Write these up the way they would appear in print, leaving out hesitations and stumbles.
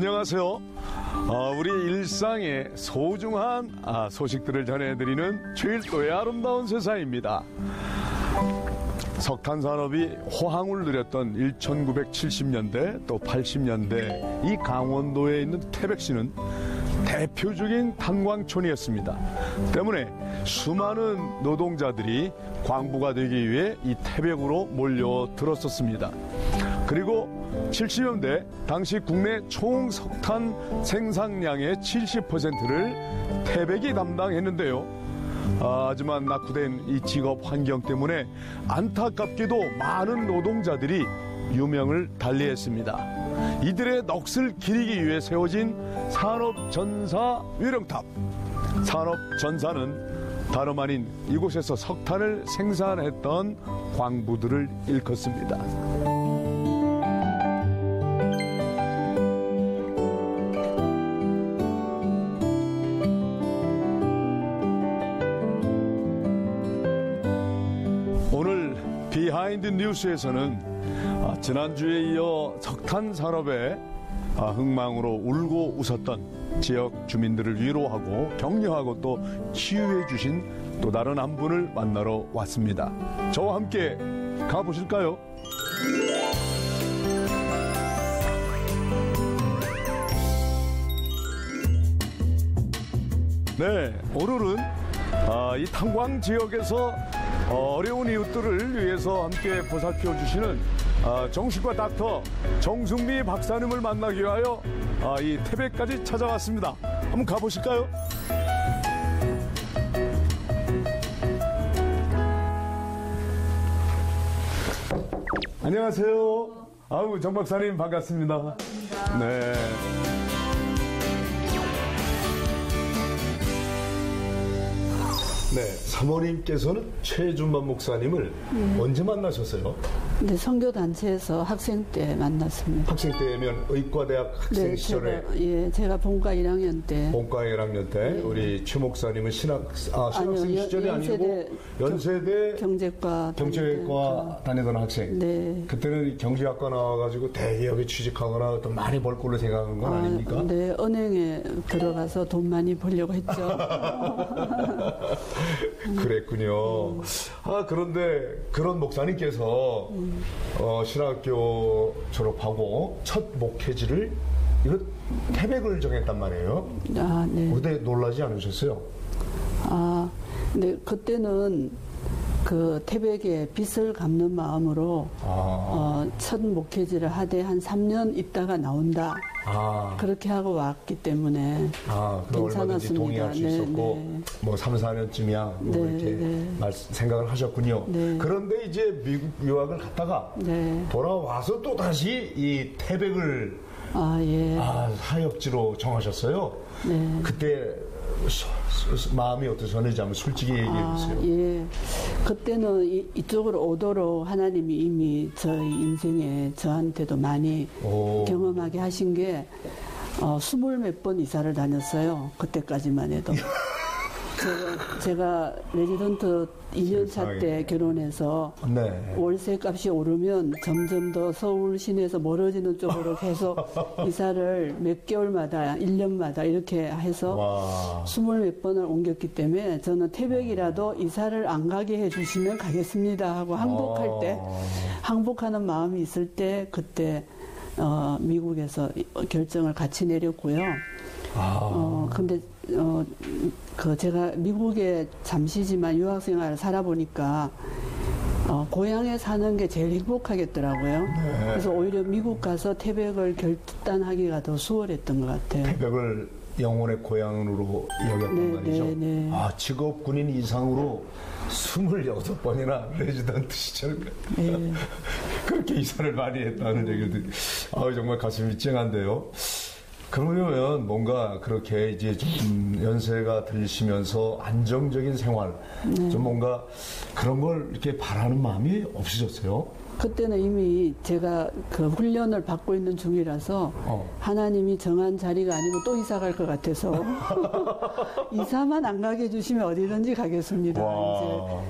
안녕하세요. 우리 일상의 소중한 소식들을 전해드리는 제일도의 아름다운 세상입니다. 석탄 산업이 호황을 누렸던 1970년대 또 80년대 이 강원도에 있는 태백시는 대표적인 탄광촌이었습니다. 때문에 수많은 노동자들이 광부가 되기 위해 이 태백으로 몰려들었었습니다. 그리고 70년대 당시 국내 총 석탄 생산량의 70%를 태백이 담당했는데요. 하지만 낙후된 이 직업 환경 때문에 안타깝게도 많은 노동자들이 유명을 달리했습니다. 이들의 넋을 기리기 위해 세워진 산업전사 위령탑. 산업전사는 다름 아닌 이곳에서 석탄을 생산했던 광부들을 일컫습니다. 오늘 비하인드 뉴스에서는 지난주에 이어 석탄 산업의 흥망으로 울고 웃었던 지역 주민들을 위로하고 격려하고 또 치유해 주신 또 다른 한 분을 만나러 왔습니다. 저와 함께 가보실까요? 네, 오늘은 이 탄광 지역에서 어려운 이웃들을 위해서 함께 보살펴 주시는 정신과 닥터 정승미 박사님을 만나기 위하여 이 태백까지 찾아왔습니다. 한번 가보실까요? 안녕하세요. 아우, 정 박사님 반갑습니다. 반갑습니다. 네. 네, 사모님께서는 최준만 목사님을 언제 만나셨어요? 네, 선교단체에서 학생 때 만났습니다. 학생 때면 의과대학 학생 네, 시절에? 제가 본과 1학년 때. 본과 1학년 때? 네. 우리 최 목사님은 신학생 시절이 아니고 연세대 경제과 다니던 학생. 네. 그때는 경제학과 나와가지고 대기업에 취직하거나 또 많이 벌 걸로 생각한 건 아닙니까? 네, 은행에 들어가서 돈 많이 벌려고 했죠. 그랬군요. 그런데 그런 목사님께서 신학교 졸업하고 첫 목회지를 이거 태백을 정했단 말이에요. 네. 그때 놀라지 않으셨어요? 네, 그때는 그 태백에 빚을 갚는 마음으로 첫 목회지를 하되 한 3년 있다가 나온다. 그렇게 하고 왔기 때문에 그럼 얼마든지 동의할 수 있었고 네. 뭐 3, 4년쯤이야 뭐 네, 이렇게 네. 생각을 하셨군요. 네. 그런데 이제 미국 유학을 갔다가 네. 돌아와서 또 다시 이 태백을 예. 사역지로 정하셨어요. 네. 그때 마음이 어떠셨는지 한번 솔직히 얘기해 보세요. 예. 그때는 이쪽으로 오도록 하나님이 이미 저희 인생에 저한테도 많이 경험하게 하신 게 20몇 번 이사를 다녔어요. 그때까지만 해도. 제가 레지던트 2년차 때 결혼해서 네. 월세 값이 오르면 점점 더 서울 시내에서 멀어지는 쪽으로 계속 이사를 몇 개월마다 1년마다 이렇게 해서 20몇 번을 옮겼기 때문에 저는 태백이라도 이사를 안 가게 해주시면 가겠습니다 하고 항복하는 마음이 있을 때 그때 미국에서 결정을 같이 내렸고요. 근데 제가 미국에 잠시지만 유학생활을 살아보니까 고향에 사는 게 제일 행복하겠더라고요. 네. 그래서 오히려 미국 가서 태백을 결단하기가 더 수월했던 것 같아요. 태백을 영혼의 고향으로 여겼단 말이죠. 네. 직업 군인 이상으로 26번이나 레지던트 시절 네. 그렇게 이사를 많이 했다는 얘기를 정말 가슴이 찡한데요. 그러면 뭔가 그렇게 이제 좀 연세가 들리시면서 안정적인 생활, 좀 뭔가 그런 걸 이렇게 바라는 마음이 없으셨어요? 그때는 이미 제가 그 훈련을 받고 있는 중이라서 하나님이 정한 자리가 아니고 또 이사 갈 것 같아서 이사만 안 가게 해주시면 어디든지 가겠습니다.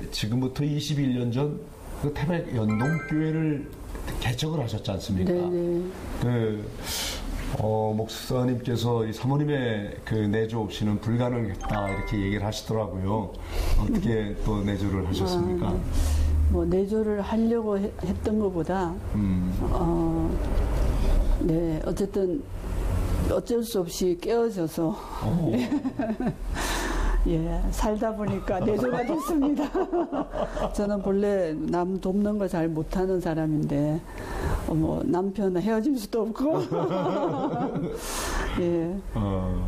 이제. 지금부터 21년 전 그 태백 연동교회를 개척을 하셨지 않습니까? 네네. 목사님께서 이 사모님의 그 내조 없이는 불가능했다 이렇게 얘기를 하시더라고요. 어떻게 또 내조를 하셨습니까? 뭐 내조를 하려고 했던 것보다 네, 어쨌든 어쩔 수 없이 깨어져서 예, 살다 보니까 내조가 됐습니다. 저는 본래 남 돕는 걸 잘 못하는 사람인데, 뭐, 남편은 헤어질 수도 없고, 예.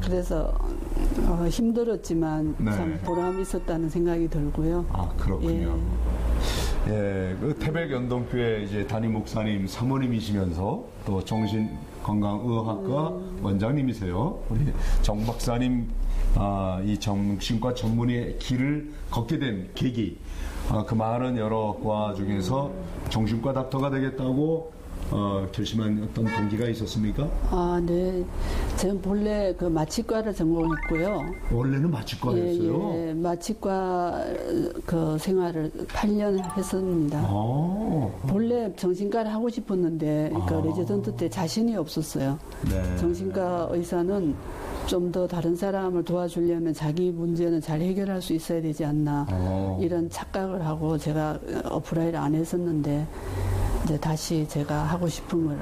그래서, 힘들었지만, 네. 참 보람이 있었다는 생각이 들고요. 아, 그렇군요. 예, 그 태백연동교회 이제 담임 목사님 사모님이시면서 또 정신건강의학과 원장님이세요. 우리 정 박사님, 이 정신과 전문의 길을 걷게 된 계기, 그 많은 여러 과 중에서 정신과 닥터가 되겠다고 결심한 어떤 동기가 있었습니까? 네. 저는 본래 그 마취과를 전공했고요. 원래는 마취과였어요? 예, 마취과 그 생활을 8년 했습니다. 본래 정신과를 하고 싶었는데, 그 레지던트 때 자신이 없었어요. 네. 정신과 의사는 좀 더 다른 사람을 도와주려면 자기 문제는 잘 해결할 수 있어야 되지 않나, 이런 착각을 하고 제가 어플라이를 안 했었는데, 이제 다시 제가 하고 싶은 걸.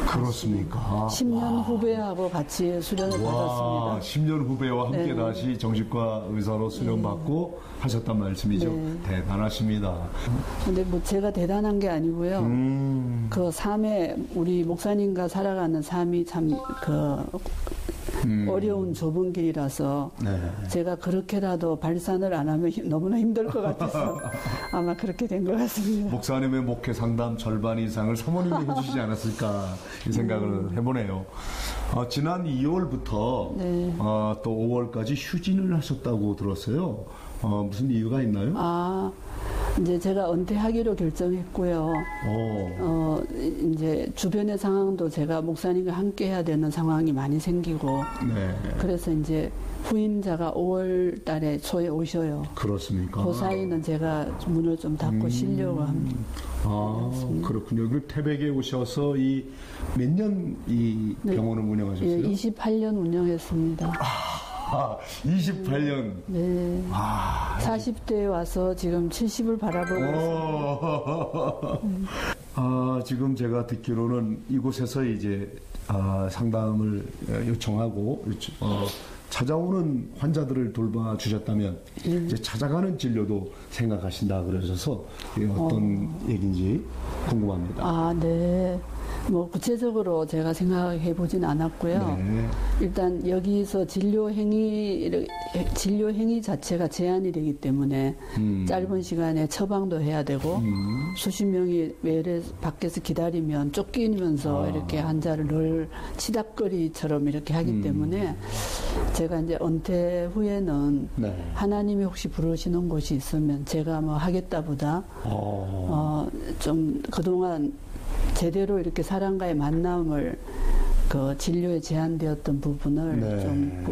그렇습니까? 10년 후배하고 같이 수련을 받았습니다. 10년 후배와 함께 네. 다시 정신과 의사로 수련받고 하셨단 말씀이죠. 네. 대단하십니다. 근데 뭐 제가 대단한 게 아니고요. 그 삶에, 우리 목사님과 살아가는 삶이 참 어려운 좁은 길이라서 네. 제가 그렇게라도 발산을 안 하면 너무나 힘들 것 같아서 아마 그렇게 된 것 같습니다. 목사님의 목회 상담 절반 이상을 사모님이 해주시지 않았을까 이 생각을 해보네요. 지난 2월부터 네. 또 5월까지 휴진을 하셨다고 들었어요. 무슨 이유가 있나요? 이제 제가 은퇴하기로 결정했고요. 이제 주변의 상황도 제가 목사님과 함께 해야 되는 상황이 많이 생기고. 네. 그래서 이제 후임자가 5월 달에 초에 오셔요. 그렇습니까? 그 사이는 제가 문을 좀 닫고 쉬려고 합니다. 그렇군요. 그리고 태백에 오셔서 몇 년 이 병원을 운영하셨어요? 예, 28년 운영했습니다. 28년. 네. 40대에 와서 지금 70을 바라보고 있습니다. 지금 제가 듣기로는 이곳에서 이제 상담을 요청하고 찾아오는 환자들을 돌봐주셨다면 이제 찾아가는 진료도 생각하신다 그러셔서 어떤 얘기인지 궁금합니다. 네. 뭐 구체적으로 제가 생각해 보진 않았고요. 네. 일단 여기서 진료 행위 자체가 제한이 되기 때문에 짧은 시간에 처방도 해야 되고 수십 명이 외래 밖에서 기다리면 쫓기면서 이렇게 환자를 늘 치닥거리처럼 이렇게 하기 때문에 제가 이제 은퇴 후에는 네. 하나님이 혹시 부르시는 곳이 있으면 제가 뭐 하겠다보다 좀 그동안 제대로 이렇게 사람과의 만남을 그 진료에 제한되었던 부분을 네.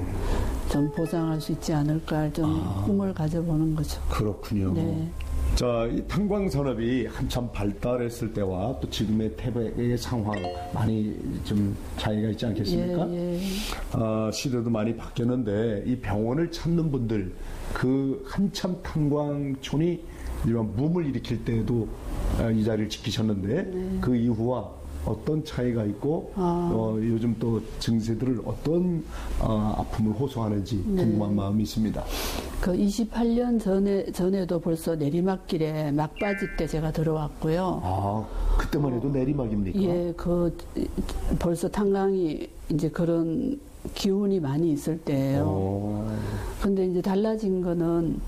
좀 보상할 수 있지 않을까 좀 꿈을 가져보는 거죠. 그렇군요. 네. 자, 이 탄광산업이 한참 발달했을 때와 또 지금의 태백의 상황 많이 좀 차이가 있지 않겠습니까? 예. 시대도 많이 바뀌었는데 이 병원을 찾는 분들 그 한참 탄광촌이 이런 붐을 일으킬 때에도 이 자리를 지키셨는데 네. 그 이후와 어떤 차이가 있고 요즘 또 증세들을 어떤 아픔을 호소하는지 네. 궁금한 마음이 있습니다. 그 28년 전에도 벌써 내리막길에 막바지 때 제가 들어왔고요. 그때만 해도 내리막입니까? 예, 벌써 탄광이 이제 그런 기운이 많이 있을 때예요. 근데 이제 달라진 거는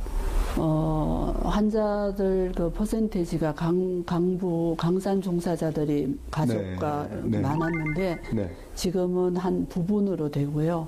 환자들 그 퍼센테이지가 강산 종사자들이 가족과 네. 많았는데 네. 지금은 한 부분으로 되고요.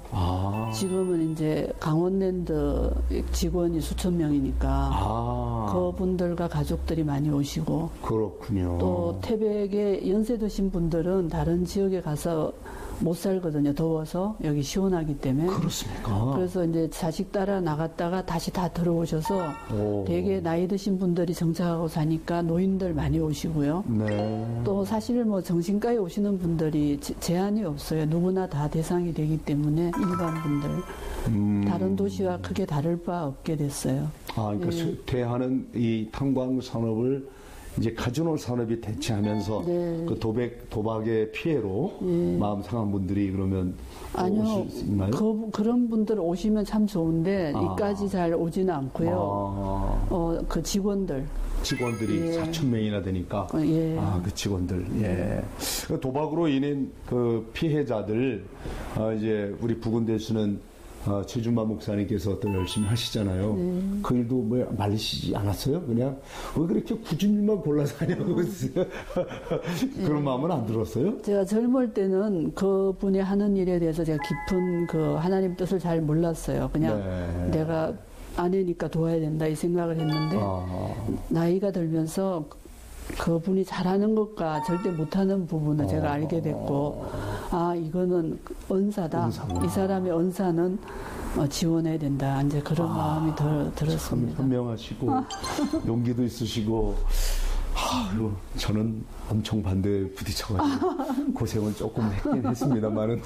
지금은 이제 강원랜드 직원이 수천 명이니까 그분들과 가족들이 많이 오시고 그렇군요. 또 태백에 연세 드신 분들은 다른 지역에 가서 못 살거든요. 더워서 여기 시원하기 때문에. 그렇습니까? 그래서 이제 자식 따라 나갔다가 다시 다 들어오셔서 되게 나이 드신 분들이 정착하고 사니까 노인들 많이 오시고요. 네. 또 사실 뭐 정신과에 오시는 분들이 제한이 없어요. 누구나 다 대상이 되기 때문에 일반 분들 다른 도시와 크게 다를 바 없게 됐어요. 그러니까 대하는 이 탄광 산업을 이제 카지노 산업이 대체하면서 네. 그 도박의 피해로 마음 상한 분들이 그러면 아니요. 오실 수 있나요? 그런 분들 오시면 참 좋은데 이까지 잘 오지는 않고요. 그 직원들이 4천 명이나 되니까 그 직원들 도박으로 인한 그 피해자들 이제 우리 부근대수는 최준만 목사님께서 또 열심히 하시잖아요. 그 일도 뭐 말리시지 않았어요? 그냥 왜 그렇게 굳은 일만 골라서 하냐고 그런 마음은 안 들었어요? 제가 젊을 때는 그분이 하는 일에 대해서 제가 깊은 그 하나님 뜻을 잘 몰랐어요. 그냥 내가 아내니까 도와야 된다 이 생각을 했는데 나이가 들면서 그분이 잘하는 것과 절대 못하는 부분을 제가 알게 됐고 이거는 은사다. 이 사람의 은사는 지원해야 된다. 이제 그런 마음이 들었습니다. 현명하시고 용기도 있으시고 저는 엄청 반대에 부딪혀가지고 고생은 조금 했긴 했습니다만은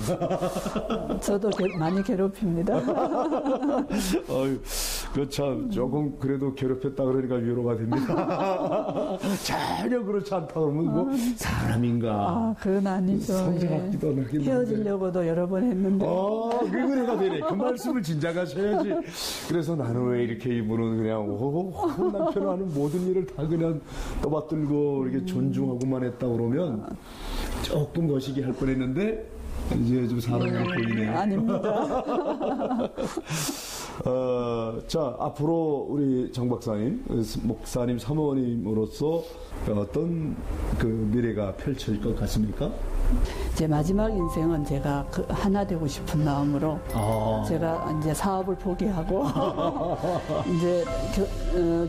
저도 많이 괴롭힙니다. 참 조금 그래도 괴롭혔다 그러니까 위로가 됩니다. 전혀 그렇지 않다 그러면 뭐 사람인가? 그건 아니죠. 성질없기도 하겠는데 헤어지려고도 여러 번 했는데. 그거가 되네. 그 말씀을 진작하셔야지. 그래서 나는 왜 이렇게 이분은 그냥 남편은 하는 모든 일을 다 그냥 떠받들고 이렇게 존중하고만 했다 그러면 조금 거시기 할 뻔했는데 이제 좀 사람이 보이네요. 아닙니다. 자, 앞으로 우리 정 박사님, 목사님 사모님으로서 어떤 그 미래가 펼쳐질 것 같습니까? 제 마지막 인생은 제가 하나 되고 싶은 마음으로 제가 이제 사업을 포기하고 이제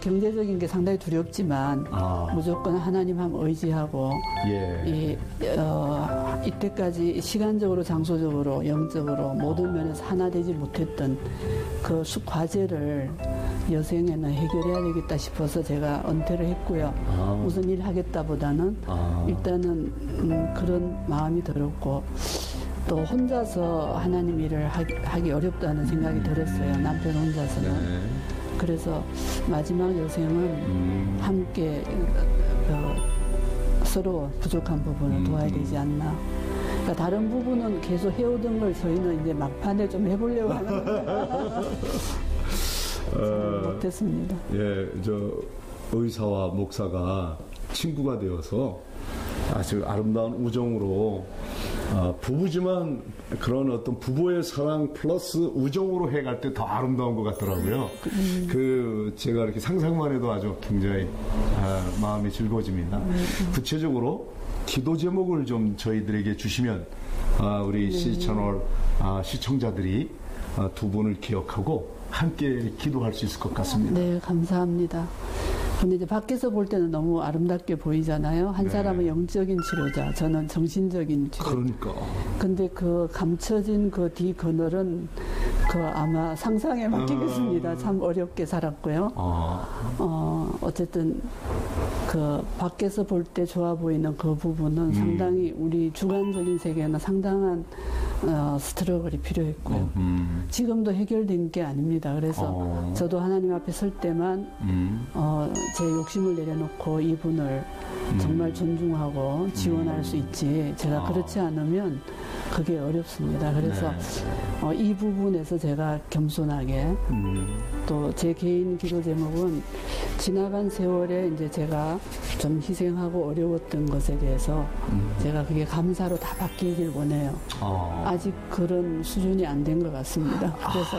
경제적인 게 상당히 두렵지만 무조건 하나님 한 의지하고 이때까지 시간적으로 장소적으로 영적으로 모든 면에서 하나 되지 못했던 그 과제를 여생에는 해결해야 되겠다 싶어서 제가 은퇴를 했고요. 무슨 일 하겠다보다는 일단은 그런 마음이 들었고 또 혼자서 하나님 일을 하기 어렵다는 생각이 들었어요. 남편 혼자서는. 그래서 마지막 여생은 함께 서로 부족한 부분을 도와야 되지 않나. 그러니까 다른 부분은 계속 해오던 걸 저희는 이제 막판에 좀 해보려고 하는데 못했습니다. 의사와 목사가 친구가 되어서 아주 아름다운 우정으로 부부지만 그런 어떤 부부의 사랑 플러스 우정으로 해갈 때 더 아름다운 것 같더라고요. 제가 이렇게 상상만 해도 아주 굉장히 마음이 즐거워집니다. 구체적으로 기도 제목을 좀 저희들에게 주시면 우리 시채널 시청자들이 두 분을 기억하고 함께 기도할 수 있을 것 같습니다. 네, 감사합니다. 근데 이제 밖에서 볼 때는 너무 아름답게 보이잖아요. 한 사람은 영적인 치료자, 저는 정신적인 치료자. 그러니까. 근데 그 감춰진 그 뒤 그늘은 아마 상상에 맡기겠습니다. 참 어렵게 살았고요. 어쨌든 밖에서 볼 때 좋아 보이는 그 부분은 상당히 우리 주관적인 세계에는 상당한 스트러글이 필요했고요. 지금도 해결된 게 아닙니다. 그래서 저도 하나님 앞에 설 때만 제 욕심을 내려놓고 이분을 정말 존중하고 지원할 수 있지, 제가 그렇지 않으면 그게 어렵습니다. 그래서 이 부분에서 제가 겸손하게 또 제 개인 기도 제목은 지나간 세월에 이제 제가 좀 희생하고 어려웠던 것에 대해서 제가 그게 감사로 다 바뀌길 원해요. 아직 그런 수준이 안 된 것 같습니다. 그래서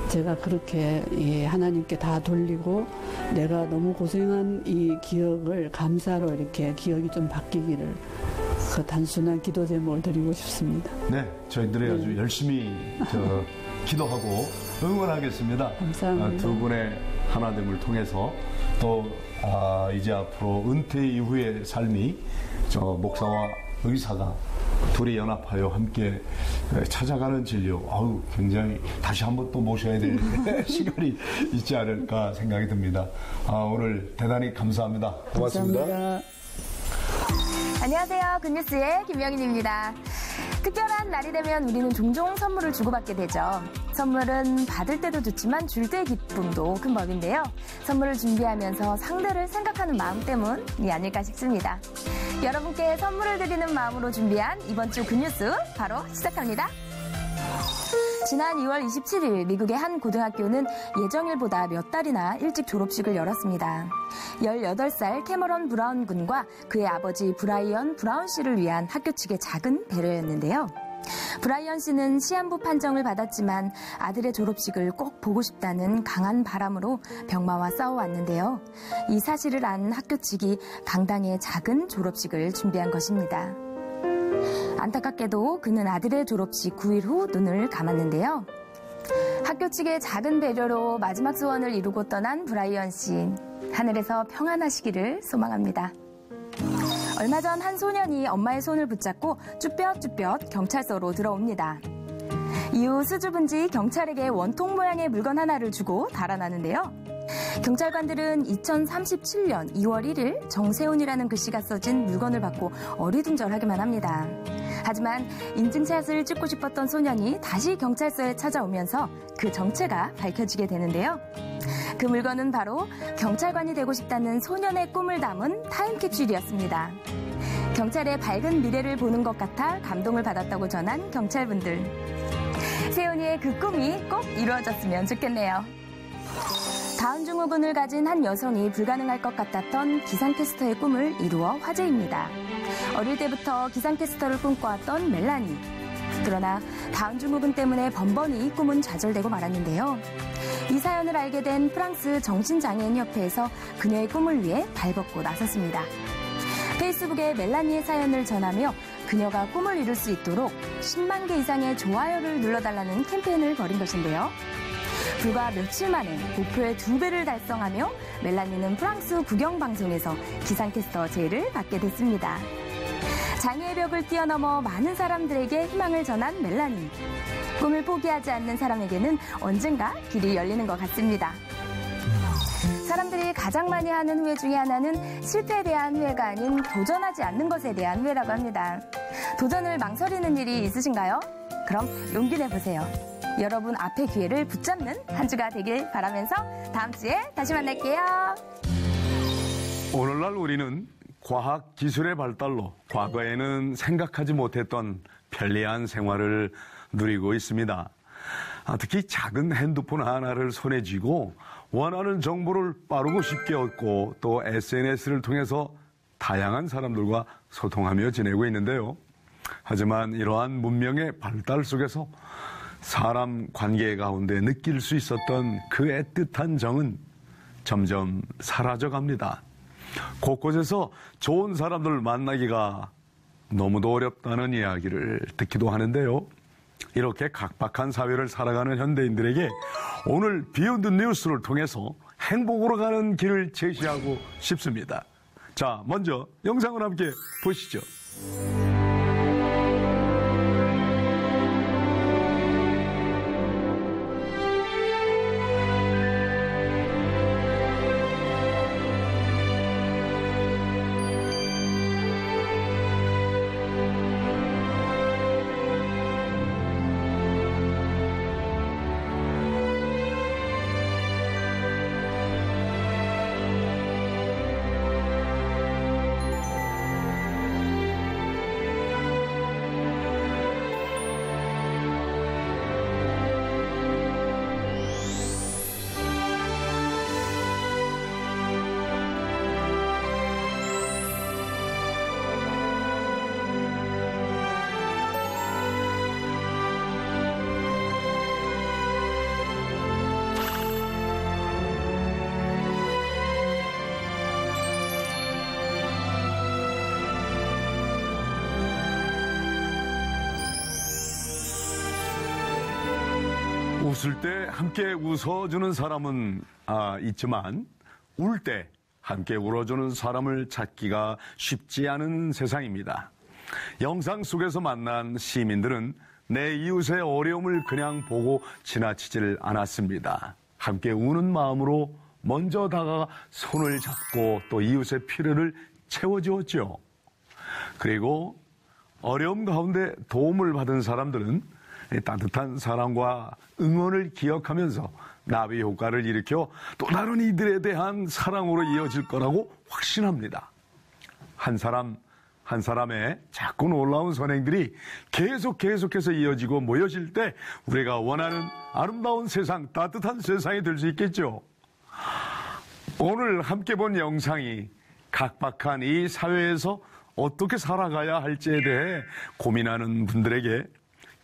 제가 그렇게 하나님께 다 돌리고 내가 너무 고생한 이 기억을 감사로 이렇게 기억이 좀 바뀌기를 그 단순한 기도 제목을 드리고 싶습니다. 네, 저희들이 아주 열심히 기도하고 응원하겠습니다. 감사합니다. 두 분의 하나됨을 통해서 또 이제 앞으로 은퇴 이후의 삶이 목사와 의사가 둘이 연합하여 함께 찾아가는 진료. 아우, 굉장히 다시 한번 또 모셔야 될 시간이 있지 않을까 생각이 듭니다. 오늘 대단히 감사합니다. 고맙습니다. 감사합니다. 안녕하세요. 굿뉴스의 김명인입니다. 특별한 날이 되면 우리는 종종 선물을 주고받게 되죠. 선물은 받을 때도 좋지만 줄 때의 기쁨도 큰 법인데요. 선물을 준비하면서 상대를 생각하는 마음 때문이 아닐까 싶습니다. 여러분께 선물을 드리는 마음으로 준비한 이번 주 굿뉴스 바로 시작합니다. 지난 2월 27일 미국의 한 고등학교는 예정일보다 몇 달이나 일찍 졸업식을 열었습니다. 18살 캐머런 브라운 군과 그의 아버지 브라이언 브라운 씨를 위한 학교 측의 작은 배려였는데요. 브라이언 씨는 시한부 판정을 받았지만 아들의 졸업식을 꼭 보고 싶다는 강한 바람으로 병마와 싸워왔는데요. 이 사실을 안 학교 측이 강당의 작은 졸업식을 준비한 것입니다. 안타깝게도 그는 아들의 졸업식 9일 후 눈을 감았는데요. 학교 측의 작은 배려로 마지막 소원을 이루고 떠난 브라이언 씨. 하늘에서 평안하시기를 소망합니다. 얼마 전 한 소년이 엄마의 손을 붙잡고 쭈뼛쭈뼛 경찰서로 들어옵니다. 이후 수줍은지 경찰에게 원통 모양의 물건 하나를 주고 달아나는데요. 경찰관들은 2037년 2월 1일 정세훈이라는 글씨가 써진 물건을 받고 어리둥절하기만 합니다. 하지만 인증샷을 찍고 싶었던 소년이 다시 경찰서에 찾아오면서 그 정체가 밝혀지게 되는데요. 그 물건은 바로 경찰관이 되고 싶다는 소년의 꿈을 담은 타임캡슐이었습니다. 경찰의 밝은 미래를 보는 것 같아 감동을 받았다고 전한 경찰분들. 세훈이의 그 꿈이 꼭 이루어졌으면 좋겠네요. 다운 증후군을 가진 한 여성이 불가능할 것 같았던 기상캐스터의 꿈을 이루어 화제입니다. 어릴 때부터 기상캐스터를 꿈꿔왔던 멜라니. 그러나 다운 증후군 때문에 번번이 꿈은 좌절되고 말았는데요. 이 사연을 알게 된 프랑스 정신장애인협회에서 그녀의 꿈을 위해 발벗고 나섰습니다. 페이스북에 멜라니의 사연을 전하며 그녀가 꿈을 이룰 수 있도록 10만 개 이상의 좋아요를 눌러달라는 캠페인을 벌인 것인데요. 불과 며칠 만에 목표의 2배를 달성하며 멜라니는 프랑스 국영방송에서 기상캐스터 제의를 받게 됐습니다. 장애의 벽을 뛰어넘어 많은 사람들에게 희망을 전한 멜라니. 꿈을 포기하지 않는 사람에게는 언젠가 길이 열리는 것 같습니다. 사람들이 가장 많이 하는 후회 중에 하나는 실패에 대한 후회가 아닌 도전하지 않는 것에 대한 후회라고 합니다. 도전을 망설이는 일이 있으신가요? 그럼 용기 내보세요. 여러분 앞의 기회를 붙잡는 한 주가 되길 바라면서 다음 주에 다시 만날게요. 오늘날 우리는 과학 기술의 발달로 과거에는 생각하지 못했던 편리한 생활을 누리고 있습니다. 특히 작은 핸드폰 하나를 손에 쥐고 원하는 정보를 빠르고 쉽게 얻고 또 SNS를 통해서 다양한 사람들과 소통하며 지내고 있는데요. 하지만 이러한 문명의 발달 속에서 사람 관계 가운데 느낄 수 있었던 그 애틋한 정은 점점 사라져갑니다. 곳곳에서 좋은 사람들을 만나기가 너무도 어렵다는 이야기를 듣기도 하는데요. 이렇게 각박한 사회를 살아가는 현대인들에게 오늘 비욘드 뉴스를 통해서 행복으로 가는 길을 제시하고 싶습니다. 자, 먼저 영상을 함께 보시죠. 웃을 때 함께 웃어주는 사람은 있지만 울 때 함께 울어주는 사람을 찾기가 쉽지 않은 세상입니다. 영상 속에서 만난 시민들은 내 이웃의 어려움을 그냥 보고 지나치질 않았습니다. 함께 우는 마음으로 먼저 다가가 손을 잡고 또 이웃의 필요를 채워주었죠. 그리고 어려움 가운데 도움을 받은 사람들은 따뜻한 사랑과 응원을 기억하면서 나비 효과를 일으켜 또 다른 이들에 대한 사랑으로 이어질 거라고 확신합니다. 한 사람 한 사람의 작고 놀라운 선행들이 계속해서 이어지고 모여질 때 우리가 원하는 아름다운 세상, 따뜻한 세상이 될 수 있겠죠. 오늘 함께 본 영상이 각박한 이 사회에서 어떻게 살아가야 할지에 대해 고민하는 분들에게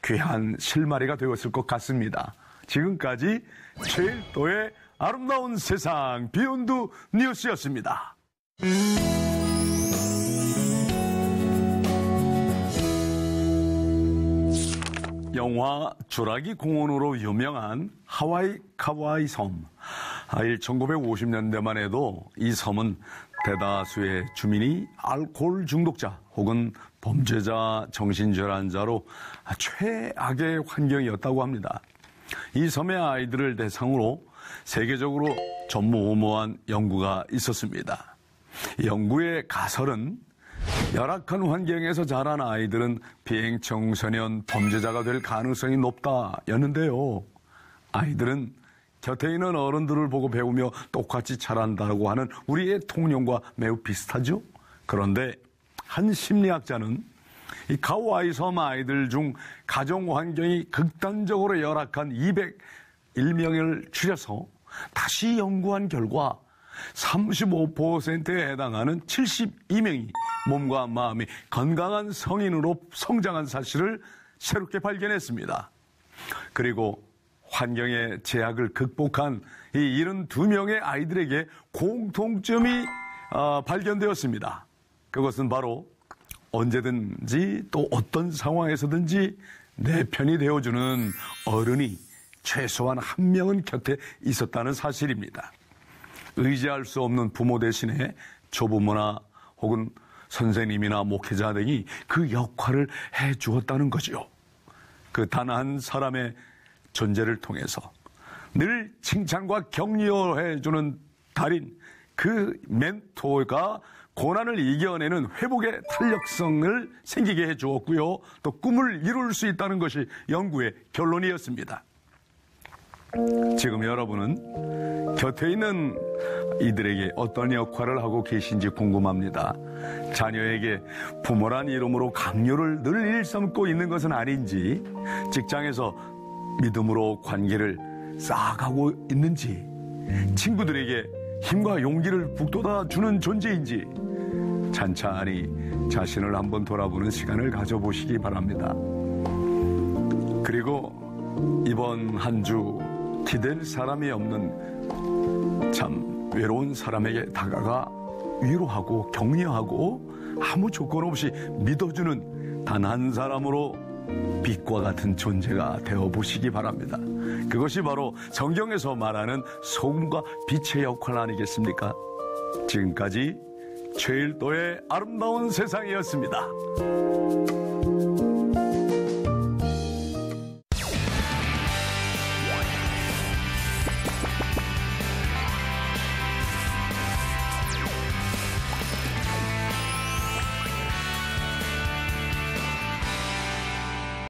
귀한 실마리가 되었을 것 같습니다. 지금까지 최일도의 아름다운 세상 비욘드 뉴스였습니다. 영화 주라기 공원으로 유명한 하와이 카와이 섬. 1950년대만 해도 이 섬은 대다수의 주민이 알코올 중독자 혹은 범죄자, 정신질환자로 최악의 환경이었다고 합니다. 이 섬의 아이들을 대상으로 세계적으로 전무후무한 연구가 있었습니다. 이 연구의 가설은 열악한 환경에서 자란 아이들은 비행청소년, 범죄자가 될 가능성이 높다였는데요. 아이들은 곁에 있는 어른들을 보고 배우며 똑같이 자란다고 하는 우리의 통념과 매우 비슷하죠. 그런데 한 심리학자는 이 카와이 섬 아이들 중 가정 환경이 극단적으로 열악한 201명을 추려서 다시 연구한 결과 35%에 해당하는 72명이 몸과 마음이 건강한 성인으로 성장한 사실을 새롭게 발견했습니다. 그리고 환경의 제약을 극복한 이 72명의 아이들에게 공통점이 발견되었습니다. 그것은 바로 언제든지 또 어떤 상황에서든지 내 편이 되어주는 어른이 최소한 한 명은 곁에 있었다는 사실입니다. 의지할 수 없는 부모 대신에 조부모나 혹은 선생님이나 목회자 등이 그 역할을 해주었다는 거지요. 그 단 한 사람의 존재를 통해서 늘 칭찬과 격려해주는 달인, 그 멘토가 고난을 이겨내는 회복의 탄력성을 생기게 해주었고요. 또 꿈을 이룰 수 있다는 것이 연구의 결론이었습니다. 지금 여러분은 곁에 있는 이들에게 어떤 역할을 하고 계신지 궁금합니다. 자녀에게 부모란 이름으로 강요를 늘 일삼고 있는 것은 아닌지, 직장에서 믿음으로 관계를 쌓아가고 있는지, 친구들에게 힘과 용기를 북돋아 주는 존재인지 찬찬히 자신을 한번 돌아보는 시간을 가져보시기 바랍니다. 그리고 이번 한 주 기댈 사람이 없는 참 외로운 사람에게 다가가 위로하고 격려하고 아무 조건 없이 믿어주는 단 한 사람으로 빛과 같은 존재가 되어보시기 바랍니다. 그것이 바로 성경에서 말하는 소금과 빛의 역할 아니겠습니까? 지금까지 최일도의 아름다운 세상이었습니다.